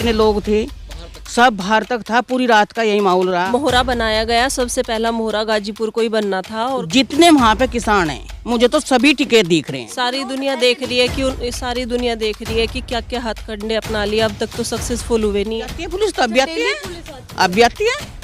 कितने लोग थे, सब बाहर तक था, पूरी रात का यही माहौल रहा। मोहरा बनाया गया, सबसे पहला मोहरा गाजीपुर को ही बनना था। और जितने वहाँ पे किसान हैं, मुझे तो सभी टिकट दिख रहे हैं। सारी दुनिया देख रही है कि क्या क्या हथकंडे अपना लिए, अब तक तो सक्सेसफुल हुए नहीं है। आती है पुलिस तो अभी आती है, अभी आती है।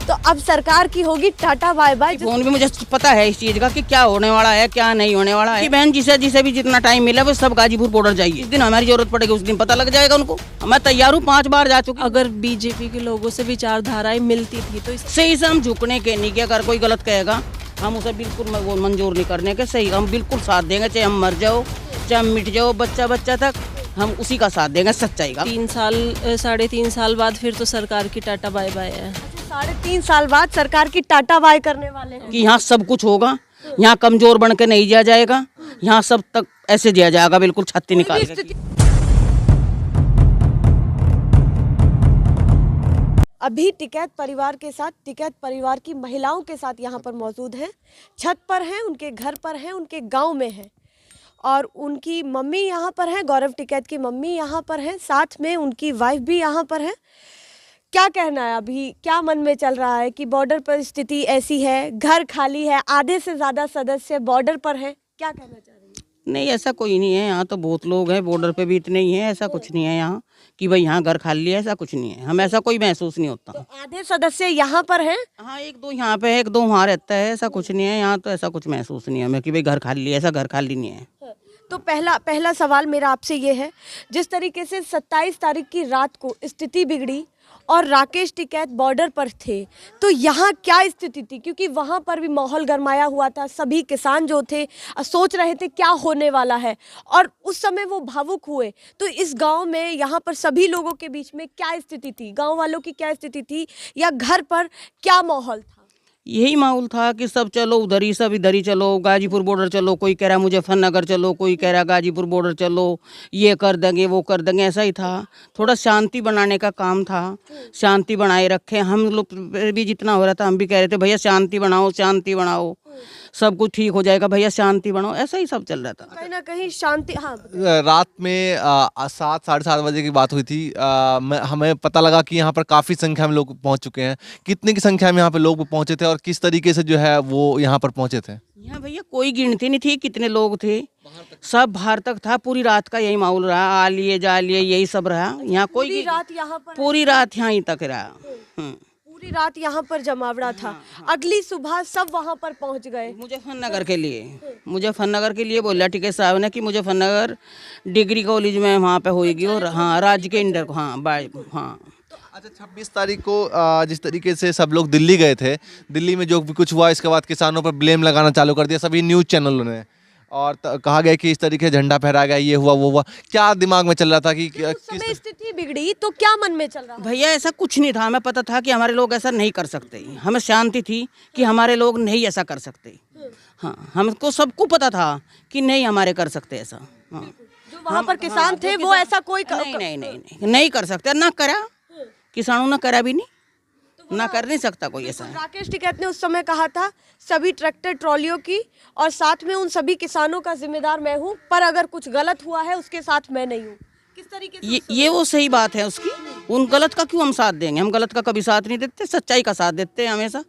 तो अब सरकार की होगी टाटा बाय बाय। फोन भी मुझे पता है इस चीज का कि क्या होने वाला है क्या नहीं होने वाला है। बहन जिसे भी जितना टाइम मिला वो सब गाजीपुर बॉर्डर जाइए, जिस दिन हमारी जरूरत पड़ेगी उस दिन पता लग जाएगा उनको। मैं तैयार हूँ, 5 बार जा चुकी। अगर बीजेपी के लोगों से विचारधाराएं मिलती थी तो सही से हम झुकने के नहीं, कि अगर कोई गलत कहेगा हम उसे बिल्कुल वो मंजूर नहीं करने के। सही हम बिल्कुल साथ देंगे, चाहे हम मर जाओ चाहे हम मिट जाओ, बच्चा तक हम उसी का साथ देंगे, सच्चाई का। 3.5 साल बाद फिर तो सरकार की टाटा बाय बाय है। 3.5 साल बाद सरकार की टाटा बाय करने वाले हैं कि यहाँ सब कुछ होगा, यहाँ कमजोर बन के नहीं दिया जाएगा, यहाँ सब तक ऐसे दिया जाएगा बिल्कुल छत्ती निकाल के। अभी टिकैत परिवार के साथ, टिकैत परिवार की महिलाओं के साथ यहाँ पर मौजूद हैं। छत पर हैं, उनके घर पर हैं, उनके गांव में हैं और उनकी मम्मी यहाँ पर हैं। गौरव टिकैत की मम्मी यहाँ पर हैं, साथ में उनकी वाइफ भी यहाँ पर है। क्या कहना है, अभी क्या मन में चल रहा है कि बॉर्डर पर स्थिति ऐसी है, घर खाली है, आधे से ज़्यादा सदस्य बॉर्डर पर हैं, क्या कहना चाह रही हैं? नहीं ऐसा कोई नहीं है, यहाँ तो बहुत लोग हैं, बॉर्डर पे भी इतने ही हैं। ऐसा कुछ नहीं है यहाँ कि भाई यहाँ घर खाली है, ऐसा कुछ नहीं है। हम ऐसा कोई महसूस नहीं होता। तो आधे सदस्य यहाँ पर हैं। हाँ 1-2 यहाँ पे है, 1-2 वहाँ रहता है, ऐसा कुछ नहीं है। यहाँ तो ऐसा कुछ महसूस नहीं है हमें कि भाई घर खाली है, ऐसा घर खाली नहीं है। तो पहला सवाल मेरा आपसे ये है, जिस तरीके से 27 तारीख की रात को स्थिति बिगड़ी और राकेश टिकैत बॉर्डर पर थे, तो यहाँ क्या स्थिति थी? क्योंकि वहाँ पर भी माहौल गरमाया हुआ था, सभी किसान जो थे सोच रहे थे क्या होने वाला है और उस समय वो भावुक हुए। तो इस गांव में, यहाँ पर सभी लोगों के बीच में क्या स्थिति थी, गांव वालों की क्या स्थिति थी या घर पर क्या माहौल था? यही माहौल था कि सब चलो उधर ही, सब इधर ही चलो, गाजीपुर बॉर्डर चलो, कोई कह रहा मुजफ्फरनगर चलो, कोई कह रहा गाजीपुर बॉर्डर चलो, ये कर देंगे वो कर देंगे, ऐसा ही था। थोड़ा शांति बनाने का काम था, शांति बनाए रखे। हम लोग भी जितना हो रहा था हम भी कह रहे थे भैया शांति बनाओ, शांति बनाओ, सब कुछ ठीक हो जाएगा भैया, शांति बनाओ, ऐसा ही सब चल रहा था। कहीं ना कहीं शांति। हाँ, रात में 7 साढ़े 7 बजे की बात हुई थी। हमें पता लगा कि यहाँ पर काफ़ी संख्या में लोग पहुँच चुके हैं। कितने की संख्या में यहाँ पे लोग पहुँचे थे और किस तरीके से जो है वो यहाँ पर पहुँचे थे? यहाँ भैया कोई गिनती नहीं थी कितने लोग थे, सब बाहर तक था, पूरी रात का यही माहौल रहा, आ लिए जा लिए यही सब रहा। यहाँ कोई पूरी रात यहाँ पर, पूरी रात यहाँ ही तक रहा। पूरी रात यहाँ पर जमावड़ा था। अगली सुबह सब वहाँ पर पहुँच गए मुजफ्फरनगर के लिए बोला टिकैत साहब ने कि मुजफ्फरनगर डिग्री कॉलेज में वहाँ पे होएगी और हाँ राज्य के इंटर को हाँ। अच्छा 26 तारीख को जिस तरीके से सब लोग दिल्ली गए थे, दिल्ली में जो भी कुछ हुआ इसके बाद किसानों पर ब्लेम लगाना चालू कर दिया सभी न्यूज़ चैनलों ने और कहा गया कि इस तरीके से झंडा फहराया गया, ये हुआ वो हुआ। क्या दिमाग में चल रहा था कि उस समय स्थिति बिगड़ी तो क्या मन में चल रहा था? भैया ऐसा कुछ नहीं था, हमें पता था कि हमारे लोग ऐसा नहीं कर सकते। हमें शांति थी कि हमारे लोग नहीं ऐसा कर सकते। हाँ हमको सबको पता था कि नहीं हमारे कर सकते ऐसा। हाँ जो वहाँ पर किसान थे वो ऐसा कोई नहीं कर सकते, ना करा किसानों ने करा भी नहीं, ना कर नहीं सकता कोई ऐसा। राकेश टिकैत ने उस समय कहा था सभी ट्रैक्टर ट्रॉलियों की और साथ में उन सभी किसानों का जिम्मेदार मैं हूँ, पर अगर कुछ गलत हुआ है उसके साथ मैं नहीं हूँ। किस तरीके से ये वो सही बात है उसकी। उन गलत का क्यों हम साथ देंगे? हम गलत का कभी साथ नहीं देते, सच्चाई का साथ देते हैं हमेशा।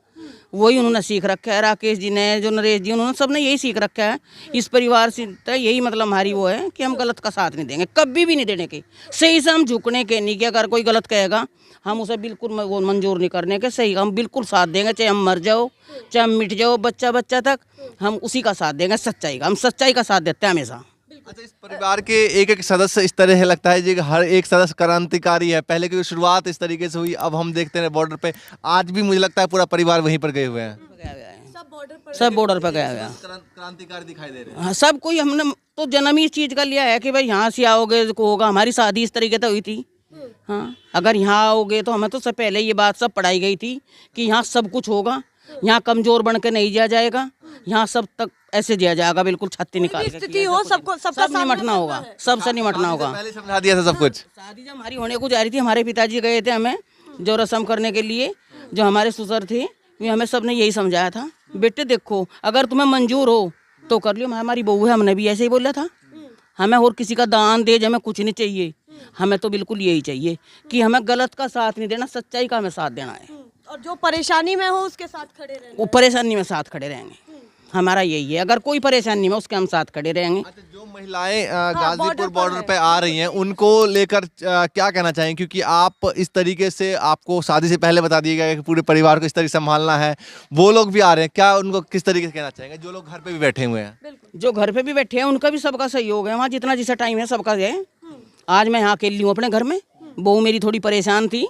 वही उन्होंने सीख रखा है, राकेश जी ने, जो नरेश जी, उन्होंने सबने यही सीख रखा है। इस परिवार से यही मतलब हमारी वो है कि हम गलत का साथ नहीं देंगे, कभी भी नहीं देने के। सही से हम झुकने के नहीं, कि अगर कोई गलत कहेगा हम उसे बिल्कुल वो मंजूर नहीं करने के। सही हम बिल्कुल साथ देंगे, चाहे हम मर जाओ चाहे हम मिट जाओ, बच्चा तक हम उसी का साथ देंगे, सच्चाई का। हम सच्चाई का साथ देते हैं हमेशा। अच्छा इस परिवार के एक सदस्य इस तरह है, लगता है जी हर एक सदस्य क्रांतिकारी है। पहले की शुरुआत इस तरीके से हुई, अब हम देखते हैं बॉर्डर पे आज भी मुझे लगता है पूरा परिवार वहीं पर गए हुए हैं, सब बॉर्डर पर गया गया क्रांतिकारी दिखाई दे रहे हैं। हाँ सब कोई। हमने तो जन्म ही इस चीज़ का लिया है कि भाई यहाँ से आओगे को होगा। हमारी शादी इस तरीके से हुई थी। हाँ अगर यहाँ आओगे तो हमें तो सब पहले ये बात सब पढ़ाई गई थी कि यहाँ सब कुछ होगा, यहाँ कमजोर बन के नहीं दिया जाएगा, यहाँ सब तक ऐसे दिया जाएगा बिल्कुल छत्ती निकाल के। स्थिति हो सबको सबका सब निमटना होगा, सबसे निमटना होगा। पहले समझा दिया था सब कुछ। शादी जब हमारी होने को जा रही थी, हमारे पिताजी गए थे हमें जो रस्म करने के लिए, जो हमारे ससुर थे, वे हमें सबने यही समझाया था, बेटे देखो अगर तुम्हें मंजूर हो तो कर लियो, हमारी बहू है, हमने भी ऐसे ही बोला था। हमें और किसी का दान दे हमें कुछ नहीं चाहिए, हमें तो बिल्कुल यही चाहिए कि हमें गलत का साथ नहीं देना, सच्चाई का हमें साथ देना है। और जो परेशानी में हो उसके साथ खड़े रहना। वो परेशानी में साथ खड़े रहेंगे, हमारा यही है। अगर कोई परेशानी में उसके हम साथ खड़े रहेंगे। अच्छा, जो महिलाएं गाजीपुर बॉर्डर पे आ रही हैं उनको लेकर क्या कहना चाहेंगे, क्योंकि आप इस तरीके से, आपको शादी से पहले बता दिया गया कि पूरे परिवार को इस तरीके से संभालना है, वो लोग भी आ रहे हैं, क्या उनको किस तरीके से कहना चाहेंगे जो लोग घर पे भी बैठे हुए हैं? जो घर पे भी बैठे हैं उनका भी सबका सहयोग है, वहाँ जितना जिसका टाइम है सबका है। आज मैं यहाँ अकेली हूँ अपने घर में, बहू मेरी थोड़ी परेशान थी,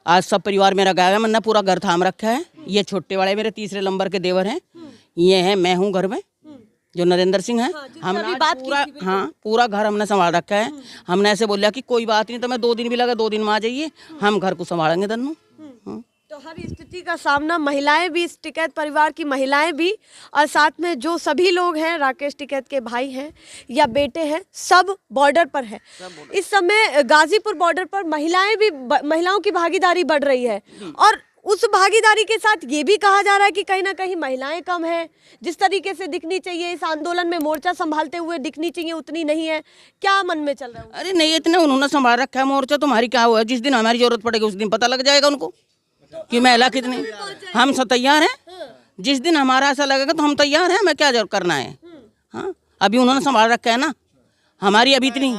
आज सब परिवार मेरा गया है, मैंने पूरा घर थाम रखा है। ये छोटे वाले मेरे तीसरे नंबर के देवर हैं, ये हैं, मैं हूँ घर में जो नरेंद्र सिंह है। हमने आज पूरा घर हमने संभाल रखा है। हमने ऐसे बोला कि कोई बात नहीं, तो मैं 2 दिन भी लगा 2 दिन में आ जाइए, हम घर को संभालेंगे दोनों। तो हर स्थिति का सामना महिलाएं भी, इस टिकैत परिवार की महिलाएं भी, और साथ में जो सभी लोग हैं, राकेश टिकैत के भाई हैं या बेटे हैं, सब बॉर्डर पर है। इस समय गाजीपुर बॉर्डर पर महिलाओं की भागीदारी बढ़ रही है, और उस भागीदारी के साथ ये भी कहा जा रहा है कि कहीं ना कहीं महिलाएं कम हैं, जिस तरीके से दिखनी चाहिए इस आंदोलन में, मोर्चा संभालते हुए दिखनी चाहिए, उतनी नहीं है। क्या मन में चल रहा है? अरे नहीं, इतने उन्होंने संभाल रखा है मोर्चा, तुम्हारी क्या हुआ? जिस दिन हमारी जरूरत पड़ेगी उस दिन पता लग जाएगा उनको कि महिला कितनी। हम सब तैयार हैं, जिस दिन हमारा ऐसा लगेगा तो हम तैयार हैं, हमें क्या जरूर करना है। हाँ, अभी उन्होंने संभाल रखा है ना, हमारी अभी इतनी।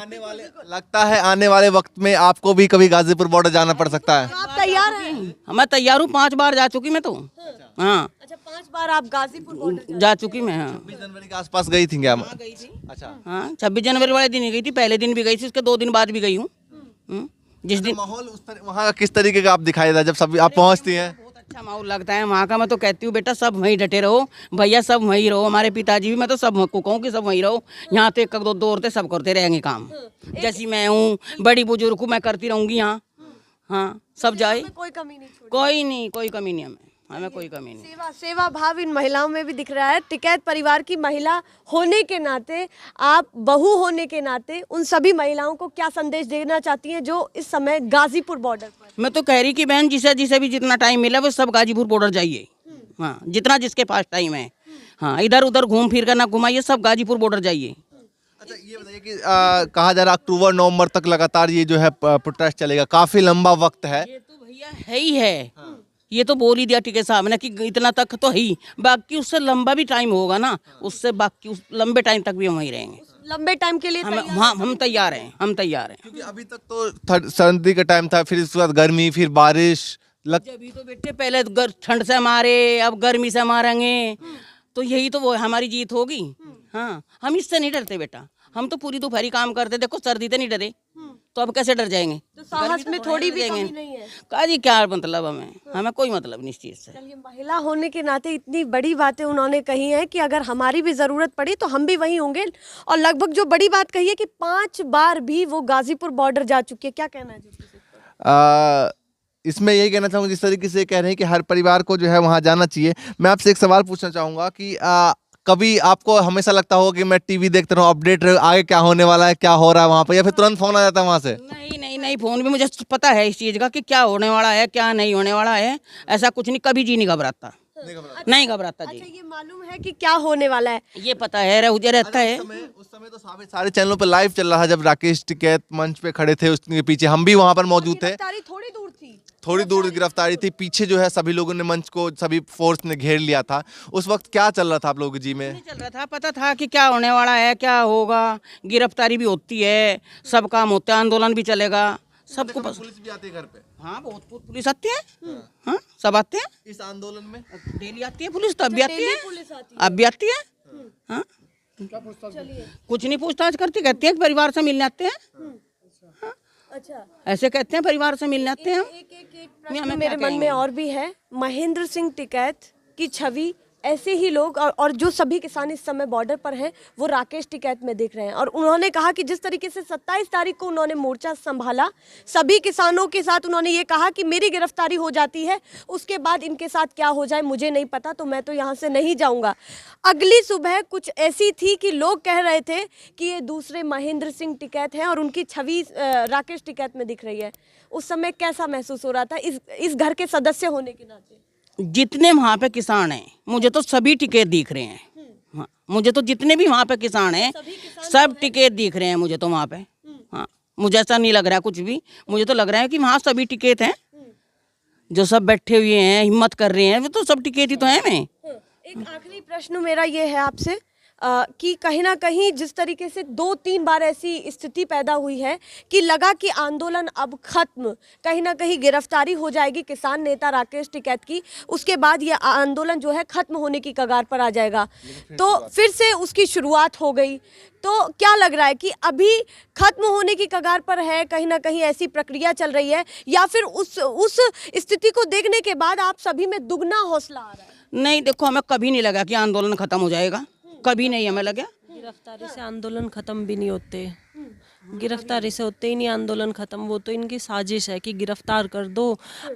लगता है आने वाले वक्त में आपको भी कभी गाजीपुर बॉर्डर जाना पड़ सकता है। आप तैयार हैं? मैं तैयार हूँ, 5 बार जा चुकी मैं तो। हाँ, अच्छा, 5 बार आप गाजीपुर बॉर्डर जा चुकी मैं। हाँ, 26 जनवरी के आसपास गई थी क्या? गई थी। अच्छा, हाँ, 26 जनवरी वाले दिन ही गई थी, पहले दिन भी गई थी, उसके 2 दिन बाद भी गई हूँ। जिस दिन माहौल वहाँ का किस तरीके का आप दिखाई देता जब सब आप पहुँचती हैं? बहुत अच्छा माहौल लगता है वहाँ का। मैं तो कहती हूँ बेटा सब वहीं डटे रहो, भैया सब वहीं रहो, हमारे पिताजी भी, मैं तो सब को कहूँ कि सब वहीं रहो। यहाँ तो 1-2 औरतें सब करते रहेंगे काम, जैसी मैं हूँ, बड़ी बुजुर्ग हूँ, मैं करती रहूँगी यहाँ। हाँ, सब जाए, कोई कमी नहीं छोड़ी। कोई कमी नहीं हमें कोई कमी नहीं। सेवा भाव इन महिलाओं में भी दिख रहा है। टिकैत परिवार की महिला होने के नाते, आप बहू होने के नाते, उन सभी महिलाओं को क्या संदेश देना चाहती हैं जो इस समय गाजीपुर बॉर्डर पर? मैं तो कह रही कि बहन जिसे भी जितना टाइम मिला वो सब गाजीपुर बॉर्डर जाइए। हाँ, जितना जिसके पास टाइम है, हाँ, इधर उधर घूम फिर कर ना घुमाइए, सब गाजीपुर बॉर्डर जाइए। अच्छा, ये बताइए कि कहा जा रहा है अक्टूबर नवंबर तक लगातार ये जो है प्रोटेस्ट चलेगा, काफी लंबा वक्त है। ये तो भैया है ही है। ये तो बोल ही दिया टिकैत साहब ने कि इतना तक तो है ही, बाकी उससे लंबा भी टाइम होगा ना, उससे बाकी उस लंबे टाइम तक भी हम वहीं रहेंगे। लंबे टाइम के लिए हम तैयार हैं, क्योंकि अभी तक तो सर्दी का टाइम था, फिर इसके बाद गर्मी, फिर बारिश जब तो बेटे पहले ठंड से मारे, अब गर्मी से मारेंगे, तो यही तो वो हमारी जीत होगी। हाँ, हम इससे नहीं डरते बेटा, हम तो पूरी दोपहरी काम करते, देखो सर्दी से नहीं डरे, तो अब कैसे डर जाएंगे? तो साहस में थोड़ी भी कमी नहीं है। काजी क्या मतलब, हमें कोई मतलब नहीं इस चीज से। चलिए, महिला होने के नाते इतनी बड़ी बातें उन्होंने कही हैं कि अगर हमारी भी जरूरत पड़ी तो हम भी वहीं होंगे। और लगभग जो बड़ी बात कही है कि 5 बार भी वो गाजीपुर बॉर्डर जा चुकी है। क्या कहना है जी? इसमें यही कहना चाहूँगा, जिस तरीके से कह रहे हैं कि हर परिवार को जो है वहाँ जाना चाहिए, मैं आपसे एक सवाल पूछना चाहूँगा कि कभी आपको हमेशा लगता होगा कि मैं टीवी देखता रहूँ, अपडेट आगे क्या होने वाला है, क्या हो रहा है वहाँ पर, या फिर तुरंत फोन आ जाता है वहाँ से? नहीं, फोन भी मुझे पता है इस चीज़ का कि क्या होने वाला है, क्या नहीं होने वाला है। ऐसा कुछ नहीं, कभी जी नहीं घबराता, नहीं घबराता जी। अच्छा, ये मालूम है कि क्या होने वाला है? ये पता है, मुझे रहता है। उस समय तो सारे चैनलों पे लाइव चल रहा था, जब राकेश टिकैत मंच पे खड़े थे, उसके पीछे हम भी वहाँ पर मौजूद थे। थोड़ी दूर गिरफ्तारी थी, पीछे जो है सभी लोगों ने मंच को, सभी फोर्स ने घेर लिया था। उस वक्त क्या चल रहा था आप लोगों के जी में? नहीं चल रहा था, पता था कि क्या होने वाला है, क्या होगा, गिरफ्तारी भी होती है, सब काम होते हैं, आंदोलन भी चलेगा, सबको पुलिस भी आती है घर पे? हाँ, बहुत पुलिस आती है। हाँ, सब आते हैं इस आंदोलन में, डेली आती है पुलिस, तब भी आती है, अब भी आती है। हाँ, कुछ नहीं पूछताछ करती, कहती है कि परिवार से मिलने आते हैं। अच्छा, ऐसे कहते हैं परिवार से मिलने आते हैं। एक प्रश्न मेरे मन में और भी है। महेंद्र सिंह टिकैत की छवि ऐसे ही लोग और जो सभी किसान इस समय बॉर्डर पर हैं, वो राकेश टिकैत में दिख रहे हैं। और उन्होंने कहा कि जिस तरीके से 27 तारीख को उन्होंने मोर्चा संभाला, सभी किसानों के साथ उन्होंने ये कहा कि मेरी गिरफ्तारी हो जाती है, उसके बाद इनके साथ क्या हो जाए मुझे नहीं पता, तो मैं तो यहाँ से नहीं जाऊँगा। अगली सुबह कुछ ऐसी थी कि लोग कह रहे थे कि ये दूसरे महेंद्र सिंह टिकैत हैं और उनकी छवि राकेश टिकैत में दिख रही है। उस समय कैसा महसूस हो रहा था इस घर के सदस्य होने के नाते? जितने वहाँ पे किसान हैं, मुझे तो सभी टिकैत दिख रहे हैं। हाँ, मुझे तो जितने भी वहाँ पे किसान हैं, सब टिकैत दिख रहे हैं मुझे तो वहाँ पे। हाँ, मुझे ऐसा नहीं लग रहा है कुछ भी। मुझे तो लग रहा है कि वहाँ सभी टिकट हैं, जो सब बैठे हुए हैं हिम्मत कर रहे हैं वो तो सब टिकट ही तो हैं नहीं। एक आखिरी प्रश्न मेरा ये है आपसे कि कहीं ना कहीं जिस तरीके से 2-3 बार ऐसी स्थिति पैदा हुई है कि लगा कि आंदोलन अब खत्म, कहीं ना कहीं गिरफ्तारी हो जाएगी किसान नेता राकेश टिकैत की, उसके बाद ये आंदोलन जो है खत्म होने की कगार पर आ जाएगा, तो फिर से उसकी शुरुआत हो गई। तो क्या लग रहा है कि अभी खत्म होने की कगार पर है, कहीं ना कहीं ऐसी प्रक्रिया चल रही है, या फिर उस स्थिति को देखने के बाद आप सभी में दुगना हौसला आ रहा है? नहीं देखो, हमें कभी नहीं लगा कि आंदोलन खत्म हो जाएगा, कभी नहीं हमें लगा। गिरफ्तारी से आंदोलन खत्म भी नहीं होते, गिरफ्तारी से होते ही नहीं आंदोलन खत्म। वो तो इनकी साजिश है कि गिरफ्तार कर दो,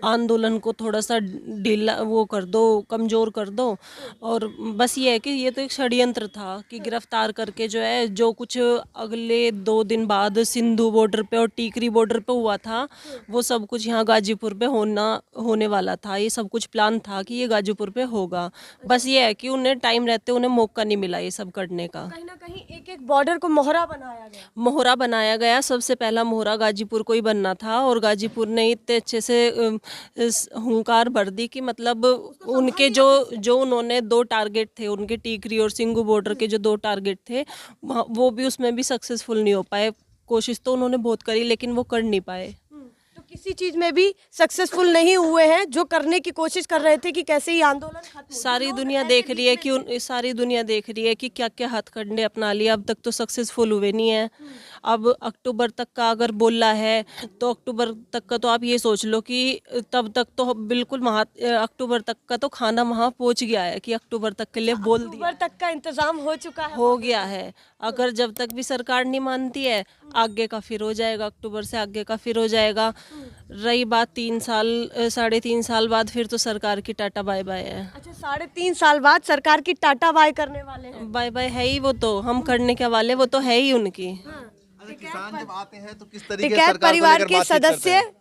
आंदोलन को थोड़ा सा ढीला वो कर दो, कमज़ोर कर दो, और बस ये है कि ये तो एक षड्यंत्र था कि गिरफ्तार करके जो है जो कुछ अगले 2 दिन बाद सिंधु बॉर्डर पे और टीकरी बॉर्डर पे हुआ था वो सब कुछ यहाँ गाजीपुर पे होने वाला था। ये सब कुछ प्लान था कि ये गाजीपुर पे होगा, बस ये है कि उन्हें टाइम रहते उन्हें मौका नहीं मिला ये सब करने का। कहीं ना कहीं एक बॉर्डर को मोहरा बनाया गया। सबसे पहला मोहरा गाजीपुर को ही बनना था, और गाजीपुर ने इतने अच्छे से हुंकार भर दी कि मतलब उनके जो उन्होंने 2 टारगेट थे, उनके टीकरी और सिंगू बॉर्डर के जो 2 टारगेट थे वो भी उसमें भी सक्सेसफुल नहीं हो पाए। कोशिश तो उन्होंने बहुत करी लेकिन वो कर नहीं पाए। तो किसी चीज में भी सक्सेसफुल नहीं हुए हैं जो करने की कोशिश कर रहे थे कि कैसे ही आंदोलन खत्म हो। सारी दुनिया देख रही है कि क्या क्या हथकंडे अपना लिए, अब तक तो सक्सेसफुल हुए नहीं है। अब अक्टूबर तक का अगर बोला है तो अक्टूबर तक का तो आप ये सोच लो कि तब तक तो बिल्कुल अक्टूबर तक का तो खाना वहाँ पहुँच गया है कि अक्टूबर तक के लिए बोल दिया, अक्टूबर तक का इंतजाम हो चुका है, हो गया है। अगर जब तक भी सरकार नहीं मानती है आगे का फिर हो जाएगा, अक्टूबर से आगे का फिर हो जाएगा। रही बात 3.5 साल बाद, फिर तो सरकार की टाटा बाय बाय है। अच्छा, 3.5 साल बाद सरकार की टाटा बाय करने वाले हैं। बाय बाय है ही, वो तो हम करने के वाले, वो तो है ही उनकी। किसान जब आते हैं तो किस तरीके से टिकैत सरकार को परिवार लेकर के बातचीत करते सदस्य हैं?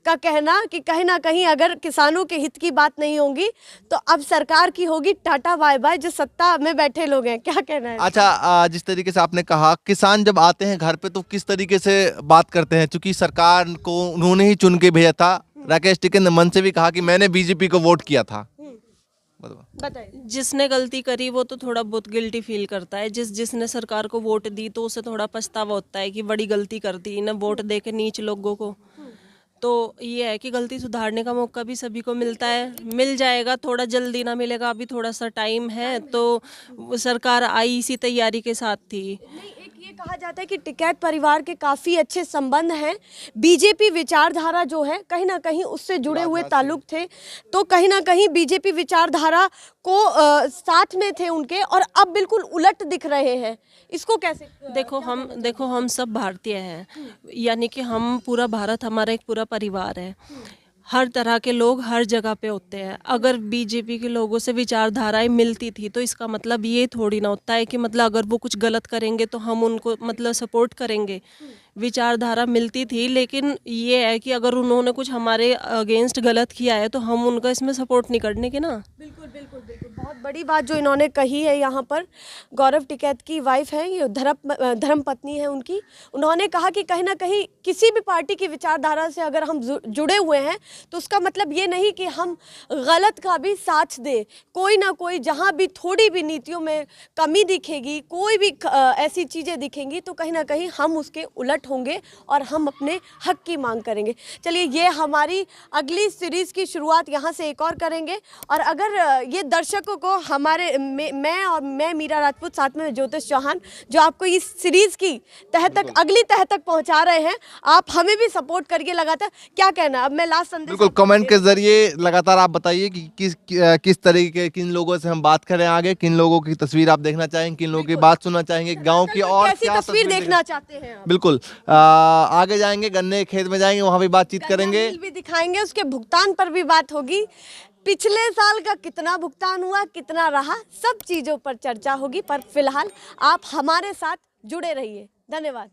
का कहना कि कहीं ना कहीं अगर किसानों के हित की बात नहीं होगी तो अब सरकार की होगी टाटा बाय बाय, जो सत्ता में बैठे लोग हैं। क्या कहना है? अच्छा, जिस तरीके से आपने कहा किसान जब आते हैं घर पे तो किस तरीके से बात करते हैं, क्योंकि सरकार को उन्होंने ही चुन के भेजा था। राकेश टिकैत ने मन से भी कहा कि मैंने बीजेपी को वोट किया था। बताइए। जिसने गलती करी वो तो थोड़ा बहुत गिल्टी फील करता है। जिसने सरकार को वोट दी तो उसे थोड़ा पछतावा होता है कि बड़ी गलती कर दी ना वोट दे के नीच लोगों को। तो ये है कि गलती सुधारने का मौका भी सभी को मिलता है, मिल जाएगा, थोड़ा जल्दी ना मिलेगा, अभी थोड़ा सा टाइम है। तो सरकार आई इसी तैयारी के साथ थी। एक ये कहा जाता है कि टिकैत परिवार के काफ़ी अच्छे संबंध हैं, बीजेपी विचारधारा जो है कहीं ना कहीं उससे जुड़े हुए ताल्लुक थे, तो कहीं ना कहीं बीजेपी विचारधारा को साथ में थे उनके, और अब बिल्कुल उलट दिख रहे हैं। इसको कैसे देखो हम सब भारतीय हैं, यानी कि हम पूरा भारत हमारा एक पूरा परिवार है। हर तरह के लोग हर जगह पे होते हैं। अगर बीजेपी के लोगों से विचारधाराएं मिलती थी तो इसका मतलब ये थोड़ी ना होता है कि मतलब अगर वो कुछ गलत करेंगे तो हम उनको मतलब सपोर्ट करेंगे। विचारधारा मिलती थी, लेकिन ये है कि अगर उन्होंने कुछ हमारे अगेंस्ट गलत किया है तो हम उनका इसमें सपोर्ट नहीं करने के ना। बिल्कुल बिल्कुल बिल्कुल, बहुत बड़ी बात जो इन्होंने कही है। यहाँ पर गौरव टिकैत की वाइफ है, ये धर्म पत्नी है उनकी। उन्होंने कहा कि कहीं ना कहीं किसी भी पार्टी की विचारधारा से अगर हम जुड़े हुए हैं तो उसका मतलब ये नहीं कि हम गलत का भी साथ दें। कोई ना कोई जहाँ भी थोड़ी भी नीतियों में कमी दिखेगी, कोई भी ऐसी चीज़ें दिखेंगी तो कहीं ना कहीं हम उसके उलट होंगे और हम अपने हक की मांग करेंगे। चलिए, ये हमारी अगली सीरीज़ की शुरुआत यहाँ से एक और करेंगे। और अगर ये दर्शकों को हमारे मैं मीरा राजपूत, साथ में ज्योतिष चौहान, जो आपको इस सीरीज़ की तह तक अगली तह तक पहुँचा रहे हैं, आप हमें भी सपोर्ट करिए लगातार। क्या कहना, अब मैं लास्ट संदेश बिल्कुल कमेंट के जरिए लगातार आप बताइए कि किस तरीके किन लोगों से हम बात करें आगे, किन लोगों की तस्वीर आप देखना चाहेंगे, किन लोगों की बात सुनना चाहेंगे, गाँव की और कैसी क्या तस्वीर देखना चाहते हैं आप? बिल्कुल आगे जाएंगे, गन्ने के खेत में जाएंगे, वहाँ भी बातचीत करेंगे, बिल भी दिखाएंगे, उसके भुगतान पर भी बात होगी। पिछले साल का कितना भुगतान हुआ, कितना रहा, सब चीज़ों पर चर्चा होगी। पर फिलहाल आप हमारे साथ जुड़े रहिए। धन्यवाद।